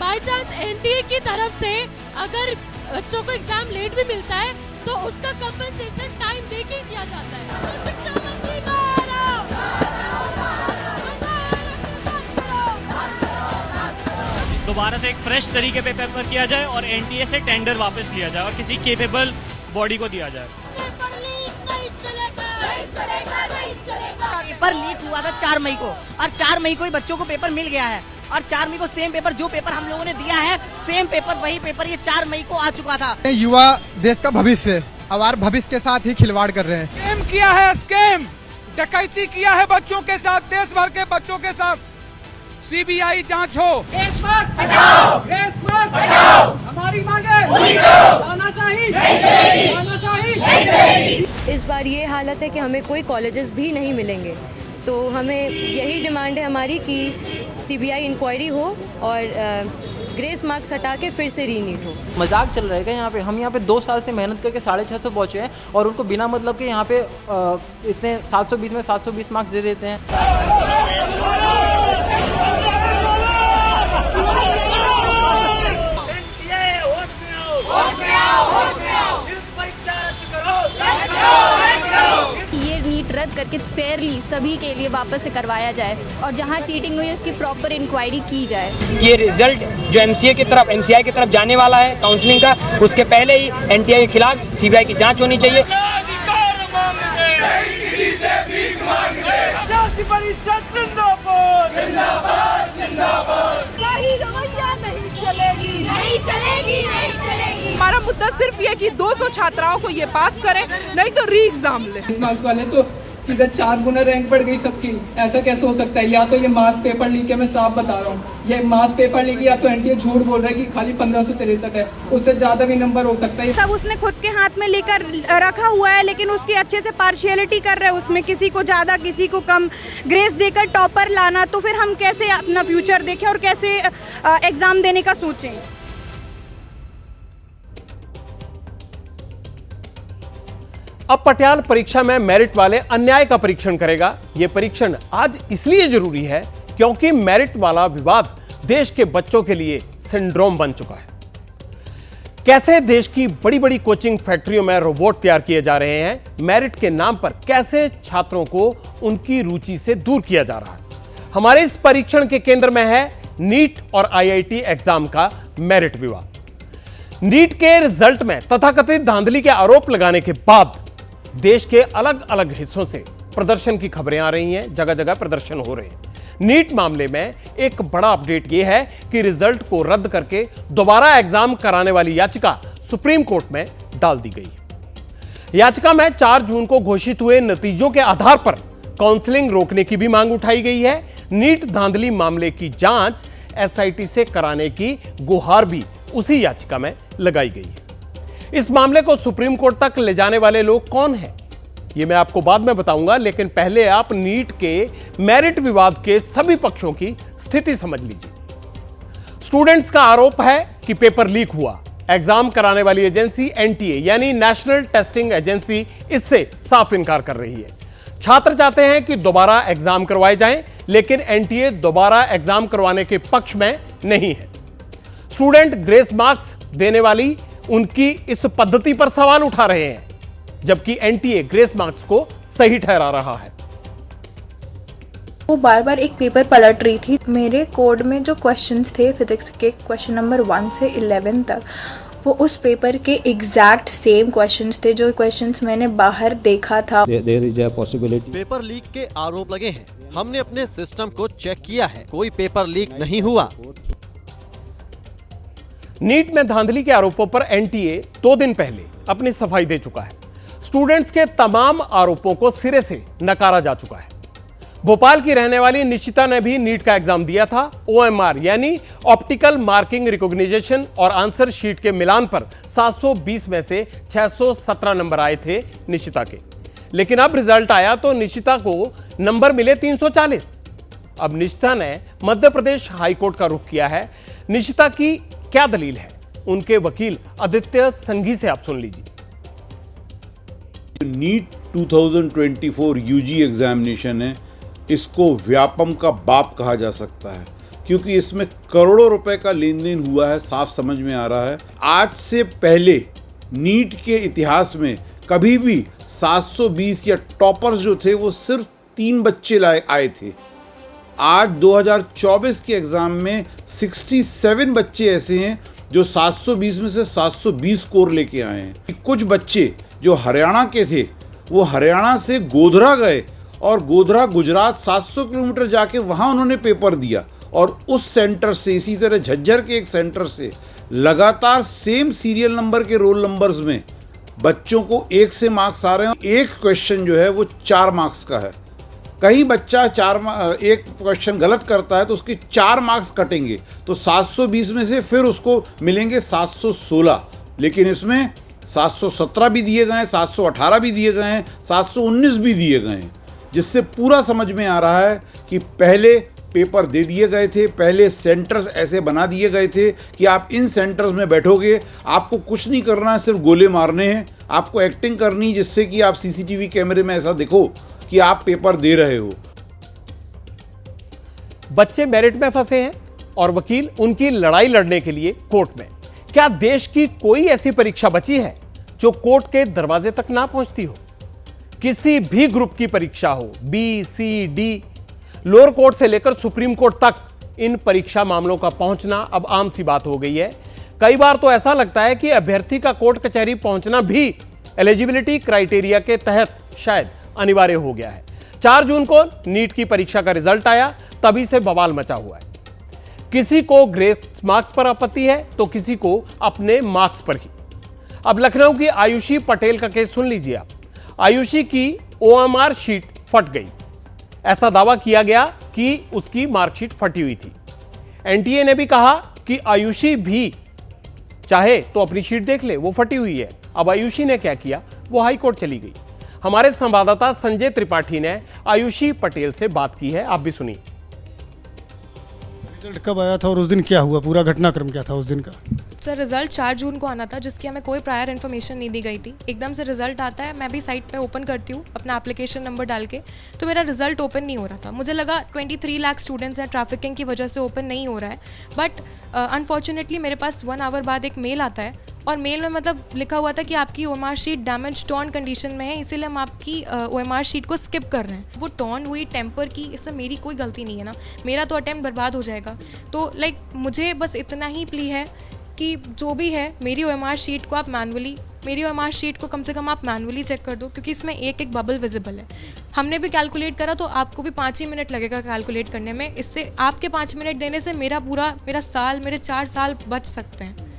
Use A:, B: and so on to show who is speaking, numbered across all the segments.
A: By chance NTA की तरफ से अगर बच्चों को एग्जाम लेट भी मिलता है तो उसका कंपनसेशन टाइम देके ही दिया जाता है। तो शिक्षा मंत्री
B: दोबारा से एक फ्रेश तरीके पे पेपर किया जाए और एनटीए से टेंडर वापस लिया जाए और किसी केपेबल बॉडी को दिया जाए।
C: पेपर लीक हुआ था 4 मई को और 4 मई को ही बच्चों को पेपर मिल गया है और 4 मई को सेम पेपर जो पेपर हम लोगों ने दिया है सेम पेपर वही पेपर ये 4 मई को आ चुका था।
D: युवा देश का भविष्य और भविष्य के साथ ही खिलवाड़ कर रहे हैं।
E: स्कैम किया है, स्कैम डकैती किया है बच्चों के साथ, देश भर के बच्चों के साथ। सीबीआई जांच हो।
F: हमारी मांगे पूरी करो।
G: इस बार ये हालत है कि हमें कोई कॉलेजेस भी नहीं मिलेंगे, तो हमें यही डिमांड है हमारी कि सीबीआई इंक्वायरी हो और ग्रेस मार्क्स हटा के फिर से रीनीट हो।
H: मजाक चल रहा है यहाँ पे? हम यहाँ पे 2 साल से मेहनत करके 650 पहुँचे हैं और उनको बिना मतलब के यहाँ पे इतने 720 में 720 मार्क्स दे देते हैं।
G: ये नीट रद्द करके फेयरली सभी के लिए वापस से करवाया जाए और जहाँ चीटिंग हुई है उसकी प्रॉपर इंक्वायरी की जाए।
F: ये रिजल्ट जो एमसीए की तरफ एनसीआई की तरफ जाने वाला है काउंसलिंग का, उसके पहले ही एनटीए के खिलाफ सीबीआई की जांच होनी चाहिए।
I: हमारा मुद्दा सिर्फ ये कि 200 छात्राओं को ये पास करें, नहीं तो री एग्जाम ले।
F: मार्क्स वाले तो सीधा 4 गुना रैंक बढ़ गई सबकी। ऐसा कैसे हो सकता है? या तो ये मास पेपर लीक है, मैं साफ बता रहा हूँ, ये मास पेपर लीक, या तो एनटीए झूठ बोल रहा है कि खाली 1563 है, उससे ज्यादा भी नंबर हो सकता है।
I: सब उसने खुद के हाथ में लेकर रखा हुआ है, लेकिन उसकी अच्छे से पार्शियलिटी कर रहे हैं, उसमें किसी को ज्यादा किसी को कम ग्रेस देकर टॉपर लाना। तो फिर हम कैसे अपना फ्यूचर देखें और कैसे एग्जाम देने का सोचें?
J: अब पटियाल परीक्षा में मेरिट वाले अन्याय का परीक्षण करेगा। यह परीक्षण आज इसलिए जरूरी है क्योंकि मेरिट वाला विवाद देश के बच्चों के लिए सिंड्रोम बन चुका है। कैसे देश की बड़ी बड़ी कोचिंग फैक्ट्रियों में रोबोट तैयार किए जा रहे हैं, मेरिट के नाम पर कैसे छात्रों को उनकी रुचि से दूर किया जा रहा है। हमारे इस परीक्षण के केंद्र में है नीट और आईआईटी एग्जाम का मेरिट विवाद। नीट के रिजल्ट में तथाकथित धांधली के आरोप लगाने के बाद देश के अलग अलग हिस्सों से प्रदर्शन की खबरें आ रही हैं, जगह जगह प्रदर्शन हो रहे हैं। नीट मामले में एक बड़ा अपडेट यह है कि रिजल्ट को रद्द करके दोबारा एग्जाम कराने वाली याचिका सुप्रीम कोर्ट में डाल दी गई है। याचिका में 4 जून को घोषित हुए नतीजों के आधार पर काउंसलिंग रोकने की भी मांग उठाई गई है। नीट धांधली मामले की जांच एसआईटी से कराने की गुहार भी उसी याचिका में लगाई गई है। इस मामले को सुप्रीम कोर्ट तक ले जाने वाले लोग कौन हैं, यह मैं आपको बाद में बताऊंगा, लेकिन पहले आप नीट के मेरिट विवाद के सभी पक्षों की स्थिति समझ लीजिए। स्टूडेंट्स का आरोप है कि पेपर लीक हुआ। एग्जाम कराने वाली एजेंसी एनटीए यानी नेशनल टेस्टिंग एजेंसी इससे साफ इनकार कर रही है। छात्र चाहते हैं कि दोबारा एग्जाम करवाए जाएं, लेकिन एनटीए दोबारा एग्जाम करवाने के पक्ष में नहीं है। स्टूडेंट ग्रेस मार्क्स देने वाली उनकी इस पद्धति पर सवाल उठा रहे हैं, जबकि एनटीए ग्रेस मार्क्स को सही ठहरा रहा है।
K: वो बार बार एक पेपर पलट रही थी। मेरे कोड में जो क्वेश्चंस थे फिजिक्स के क्वेश्चन नंबर 1 से 11 तक, वो उस पेपर के एग्जैक्ट सेम क्वेश्चंस थे जो क्वेश्चंस मैंने बाहर देखा था।
L: There is a possibility.
M: Paper leak के आरोप लगे हैं। हमने अपने सिस्टम को चेक किया है, कोई पेपर लीक नहीं हुआ।
J: नीट में धांधली के आरोपों पर एनटीए 2 दिन पहले अपनी सफाई दे चुका है। स्टूडेंट्स के तमाम आरोपों को सिरे से नकारा जा चुका है। भोपाल की रहने वाली निशिता ने भी नीट का एग्जाम दिया था। ओएमआर यानी ऑप्टिकल मार्किंग रिकॉग्निशन और आंसर शीट के मिलान पर 720 में से 617 नंबर आए थे निशिता के, लेकिन अब रिजल्ट आया तो निशिता को नंबर मिले 340। अब निशिता ने मध्य प्रदेश हाईकोर्ट का रुख किया है। निशिता की क्या दलील है, उनके वकील आदित्य संघी से आप सुन लीजिए।
N: नीट 2024 यूजी एग्जामिनेशन है, इसको व्यापम का बाप कहा जा सकता है,
L: क्योंकि इसमें करोड़ों रुपए का लेन देन हुआ है, साफ समझ में आ रहा है। आज से पहले नीट के इतिहास में कभी भी 720 या टॉपर्स जो थे वो सिर्फ 3 बच्चे आए थे। आज 2024 के एग्ज़ाम में 67 बच्चे ऐसे हैं जो 720 में से 720 स्कोर लेके आए हैं। कुछ बच्चे जो हरियाणा के थे वो हरियाणा से गोधरा गए और गोधरा गुजरात 700 किलोमीटर जाके वहाँ उन्होंने पेपर दिया और उस सेंटर से, इसी तरह झज्जर के एक सेंटर से लगातार सेम सीरियल नंबर के रोल नंबर्स में बच्चों को 1 से मार्क्स आ रहे हैं। एक क्वेश्चन जो है वो 4 मार्क्स का है। कहीं बच्चा एक क्वेश्चन गलत करता है तो उसके 4 मार्क्स कटेंगे, तो 720 में से फिर उसको मिलेंगे 716, लेकिन इसमें 717 भी दिए गए हैं, 718 भी दिए गए हैं, 719 भी दिए गए हैं, जिससे पूरा समझ में आ रहा है कि पहले पेपर दे दिए गए थे, पहले सेंटर्स ऐसे बना दिए गए थे कि आप इन सेंटर्स में बैठोगे, आपको कुछ नहीं करना है, सिर्फ गोले मारने हैं, आपको एक्टिंग करनी जिससे कि आप सीसीटीवी कैमरे में ऐसा दिखो कि आप पेपर दे रहे हो।
J: बच्चे मेरिट में फंसे हैं और वकील उनकी लड़ाई लड़ने के लिए कोर्ट में। क्या देश की कोई ऐसी परीक्षा बची है जो कोर्ट के दरवाजे तक ना पहुंचती हो? किसी भी ग्रुप की परीक्षा हो, बी, सी, डी, लोअर कोर्ट से लेकर सुप्रीम कोर्ट तक इन परीक्षा मामलों का पहुंचना अब आम सी बात हो गई है। कई बार तो ऐसा लगता है कि अभ्यर्थी का कोर्ट कचहरी पहुंचना भी एलिजिबिलिटी क्राइटेरिया के तहत शायद अनिवार्य हो गया है। 4 जून को नीट की परीक्षा का रिजल्ट आया, तभी से बवाल मचा हुआ है। किसी को ग्रेस मार्क्स पर आपत्ति है तो किसी को अपने मार्क्स पर ही। अब लखनऊ की आयुषी पटेल का केस सुन लीजिए आप। आयुषी की OMR शीट फट गई। ऐसा दावा किया गया कि उसकी मार्कशीट फटी हुई थी। NTA ने भी कहा कि आयुषी भी चाहे तो अपनी शीट देख ले, वो फटी हुई है। अब आयुषी ने क्या किया, वो हाई कोर्ट चली गई। हमारे संवाददाता संजय त्रिपाठी ने आयुषी पटेल से बात की है, आप भी सुनिए।
N: रिजल्ट कब आया था और उस दिन क्या हुआ, पूरा घटनाक्रम क्या था उस दिन का?
O: सर रिजल्ट 4 जून को आना था, जिसकी हमें कोई प्रायर इन्फॉर्मेशन नहीं दी गई थी। एकदम से रिजल्ट आता है, मैं भी साइट पे ओपन करती हूँ अपना एप्लीकेशन नंबर डाल के, तो मेरा रिजल्ट ओपन नहीं हो रहा था। मुझे लगा 23 लाख स्टूडेंट्स हैं, ट्रैफिकिंग की वजह से ओपन नहीं हो रहा है। बट अनफॉर्चुनेटली मेरे पास 1 आवर बाद एक मेल आता है और मेल में मतलब लिखा हुआ था कि आपकी OMR sheet damage torn condition में है, इसीलिए हम आपकी OMR शीट को स्किप कर रहे हैं। वो टॉर्न हुई, टेम्पर की, इसमें मेरी कोई गलती नहीं है ना, मेरा तो अटेम्प्ट बर्बाद हो जाएगा। तो मुझे बस इतना ही प्ली है कि जो भी है मेरी OMR शीट को आप मेरी OMR शीट को कम से कम आप मैनुअली चेक कर दो, क्योंकि इसमें एक बबल विजिबल है। हमने भी कैलकुलेट करा तो आपको भी 5 ही मिनट लगेगा कैलकुलेट करने में। इससे आपके 5 मिनट देने से मेरा साल, मेरे 4 साल बच सकते हैं।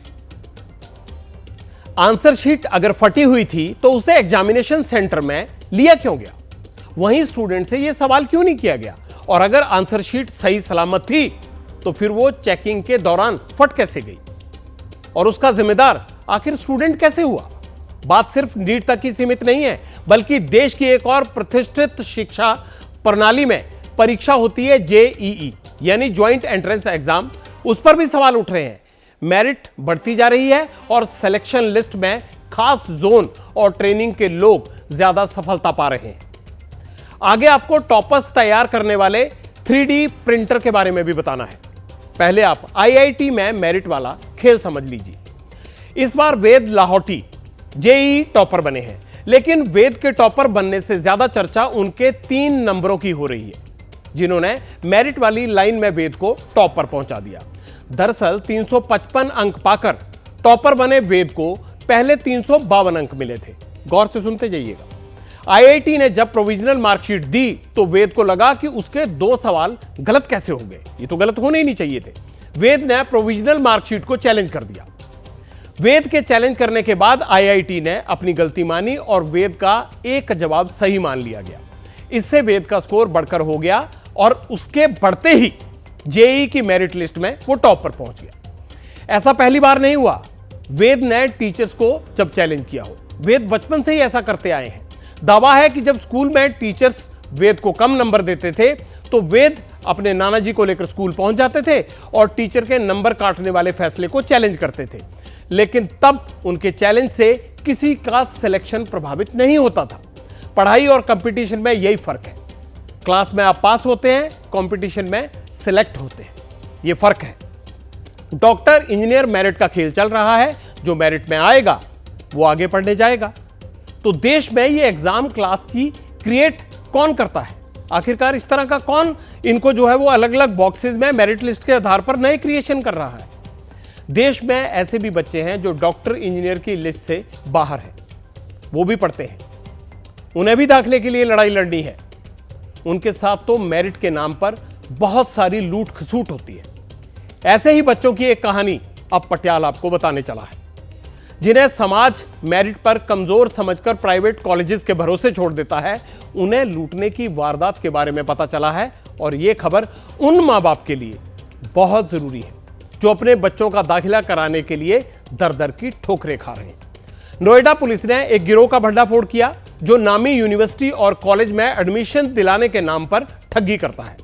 J: आंसर शीट अगर फटी हुई थी तो उसे एग्जामिनेशन सेंटर में लिया क्यों गया? वहीं स्टूडेंट से यह सवाल क्यों नहीं किया गया? और अगर आंसर शीट सही सलामत थी तो फिर वो चेकिंग के दौरान फट कैसे गई? और उसका जिम्मेदार आखिर स्टूडेंट कैसे हुआ? बात सिर्फ नीट तक ही सीमित नहीं है, बल्कि देश की एक और प्रतिष्ठित शिक्षा प्रणाली में परीक्षा होती है JEE यानी ज्वाइंट एंट्रेंस एग्जाम। उस पर भी सवाल उठ रहे हैं। मेरिट बढ़ती जा रही है और सिलेक्शन लिस्ट में खास जोन और ट्रेनिंग के लोग ज्यादा सफलता पा रहे हैं। आगे आपको टॉपर्स तैयार करने वाले 3D प्रिंटर के बारे में भी बताना है। पहले आप IIT में मेरिट वाला खेल समझ लीजिए। इस बार वेद लाहौटी JEE टॉपर बने हैं, लेकिन वेद के टॉपर बनने से ज्यादा चर्चा उनके 3 नंबरों की हो रही है, जिन्होंने मेरिट वाली लाइन में वेद को टॉप पर पहुंचा दिया। दरअसल 355 अंक पाकर टॉपर बने वेद को पहले 352 अंक मिले थे। गौर से सुनते जाइएगा। IIT ने जब प्रोविजनल मार्कशीट दी तो वेद को लगा कि उसके 2 सवाल गलत कैसे हो गए, ये तो गलत होने ही नहीं चाहिए थे। वेद ने प्रोविजनल मार्कशीट को चैलेंज कर दिया। वेद के चैलेंज करने के बाद IIT ने अपनी गलती मानी और वेद का एक जवाब सही मान लिया गया। इससे वेद का स्कोर बढ़कर हो गया और उसके बढ़ते ही JEE की मेरिट लिस्ट में वो टॉप पर पहुंच गया। ऐसा पहली बार नहीं हुआ। वेद ने टीचर्स को जब चैलेंज किया हो, वेद बचपन से ही ऐसा करते आए हैं। दावा है कि जब स्कूल में टीचर्स वेद को कम नंबर देते थे तो वेद अपने नाना जी को लेकर स्कूल पहुंच जाते थे और टीचर के नंबर काटने वाले फैसले को चैलेंज करते थे। लेकिन तब उनके चैलेंज से किसी का सिलेक्शन प्रभावित नहीं होता था। पढ़ाई और कंपटीशन में यही फर्क है। क्लास में आप पास होते हैं, कंपटीशन में सिलेक्ट होते हैं। ये फर्क है। डॉक्टर इंजीनियर मेरिट का खेल चल रहा है, जो मेरिट में आएगा वो आगे पढ़ने जाएगा। तो देश में ये एग्जाम क्लास की क्रिएट कौन करता है? आखिरकार इस तरह का कौन इनको जो है वो अलग अलग बॉक्सेस में मेरिट लिस्ट के आधार पर नए क्रिएशन कर रहा है? देश में ऐसे भी बच्चे हैं जो डॉक्टर इंजीनियर की लिस्ट से बाहर हैं, वो भी पढ़ते हैं, उन्हें भी दाखिले के लिए लड़ाई लड़नी है। उनके साथ तो मेरिट के नाम पर बहुत सारी लूट खसूट होती है। ऐसे ही बच्चों की एक कहानी अब पटियाला आपको बताने चला है, जिन्हें समाज मेरिट पर कमजोर समझकर प्राइवेट कॉलेजेस के भरोसे छोड़ देता है। उन्हें लूटने की वारदात के बारे में पता चला है, और यह खबर उन मां बाप के लिए बहुत जरूरी है जो अपने बच्चों का दाखिला कराने के लिए दर दर की ठोकरें खा रहे हैं। नोएडा पुलिस ने एक गिरोह का भंडाफोड़ किया जो नामी यूनिवर्सिटी और कॉलेज में एडमिशन दिलाने के नाम पर ठगी करता है।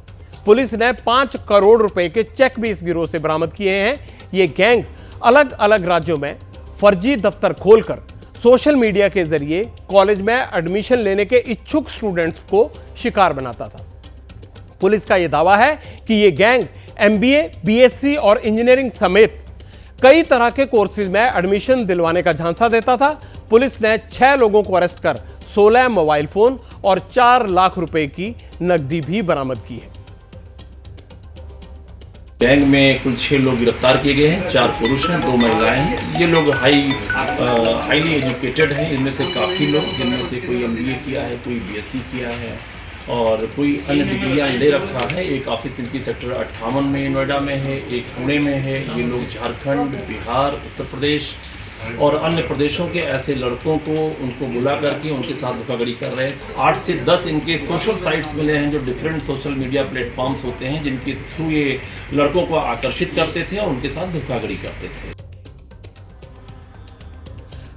J: पुलिस ने 5 करोड़ रुपए के चेक भी इस गिरोह से बरामद किए हैं। ये गैंग अलग अलग राज्यों में फर्जी दफ्तर खोलकर सोशल मीडिया के जरिए कॉलेज में एडमिशन लेने के इच्छुक स्टूडेंट्स को शिकार बनाता था। पुलिस का यह दावा है कि यह गैंग MBA, BSc और इंजीनियरिंग समेत कई तरह के कोर्सेज में एडमिशन दिलवाने का झांसा देता था। पुलिस ने 6 लोगों को अरेस्ट कर 16 मोबाइल फोन और 4 लाख रुपए की नकदी भी बरामद की है।
P: गैंग में कुल 6 लोग गिरफ्तार किए गए हैं, 4 पुरुष हैं, 2 महिलाएं हैं। ये लोग हाईली एजुकेटेड हैं। इनमें से काफ़ी लोग, जिनमें से कोई MBA किया है, कोई BSc किया है और कोई अन्य डिग्रियाँ ले रखा है। एक ऑफिस इनकी सेक्टर 58 में नोएडा में है, एक पुणे में है। ये लोग झारखंड, बिहार, उत्तर प्रदेश और अन्य प्रदेशों के ऐसे लड़कों को उनको बुला करके उनके साथ धोखाधड़ी कर रहे हैं। 8 से 10 इनके सोशल साइट्स मिले हैं, जो डिफरेंट सोशल मीडिया प्लेटफॉर्म्स होते हैं, जिनके थ्रू ये लड़कों को आकर्षित करते थे और उनके साथ धोखाधड़ी करते थे।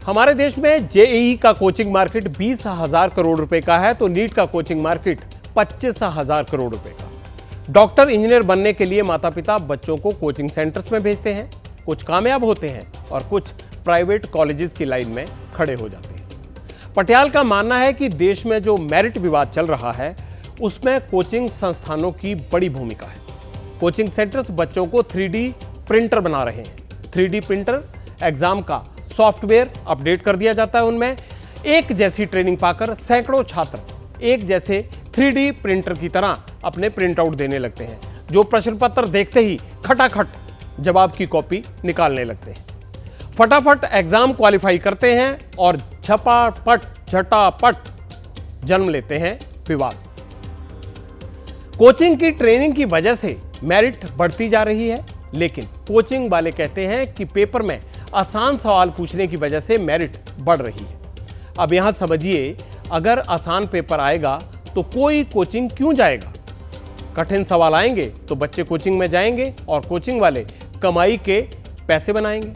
J: हमारे देश में JEE का कोचिंग मार्केट 20,000 करोड़ रुपए का है, तो नीट का कोचिंग मार्केट 25,000 करोड़ रुपए का। डॉक्टर इंजीनियर बनने के लिए माता पिता बच्चों को कोचिंग सेंटर्स में भेजते हैं, कुछ कामयाब होते हैं और कुछ प्राइवेट कॉलेजेस की लाइन में खड़े हो जाते हैं। पटियाल का मानना है कि देश में जो मेरिट विवाद चल रहा है उसमें कोचिंग संस्थानों की बड़ी भूमिका है। कोचिंग सेंटर्स बच्चों को 3D प्रिंटर बना रहे हैं। 3D प्रिंटर एग्जाम का सॉफ्टवेयर अपडेट कर दिया जाता है, उनमें एक जैसी ट्रेनिंग पाकर सैकड़ों छात्र एक जैसे 3D प्रिंटर की तरह अपने प्रिंट आउट देने लगते हैं, जो प्रश्न पत्र देखते ही खटाखट जवाब की कॉपी निकालने लगते हैं। फटाफट एग्जाम क्वालिफाई करते हैं और झटापट जन्म लेते हैं विवाद। कोचिंग की ट्रेनिंग की वजह से मेरिट बढ़ती जा रही है, लेकिन कोचिंग वाले कहते हैं कि पेपर में आसान सवाल पूछने की वजह से मेरिट बढ़ रही है। अब यहां समझिए, अगर आसान पेपर आएगा तो कोई कोचिंग क्यों जाएगा? कठिन सवाल आएंगे तो बच्चे कोचिंग में जाएंगे और कोचिंग वाले कमाई के पैसे बनाएंगे।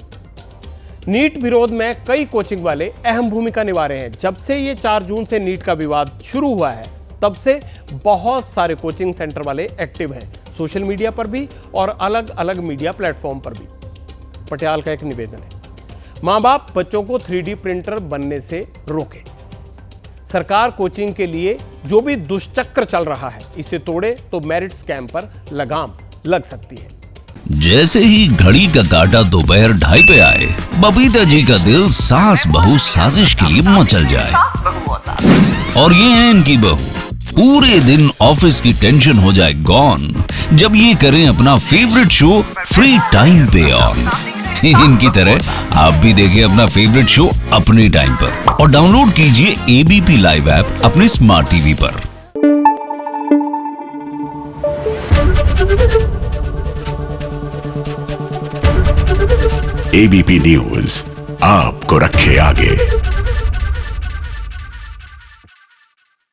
J: नीट विरोध में कई कोचिंग वाले अहम भूमिका निभा रहे हैं। जब से ये 4 जून से नीट का विवाद शुरू हुआ है, तब से बहुत सारे कोचिंग सेंटर वाले एक्टिव हैं, सोशल मीडिया पर भी और अलग अलग मीडिया प्लेटफॉर्म पर भी। पटियाल का एक निवेदन है, मां बाप बच्चों को 3D प्रिंटर बनने से रोकें। सरकार कोचिंग के लिए जो भी दुष्चक्र चल रहा है, इसे तोड़े तो मेरिट स्कैम पर लगाम लग सकती है।
Q: जैसे ही घड़ी का काटा दोपहर 2:30 पे आए, बबीता जी का दिल सास बहू साजिश के लिए मचल जाए। और ये है इनकी बहू, पूरे दिन ऑफिस की टेंशन हो जाए गॉन जब ये करें अपना फेवरेट शो फ्री टाइम पे ऑन। इनकी तरह आप भी देखें अपना फेवरेट शो अपने टाइम पर और डाउनलोड कीजिए ABP लाइव ऐप अपने स्मार्ट टीवी पर।
R: ABP न्यूज आपको रखे आगे।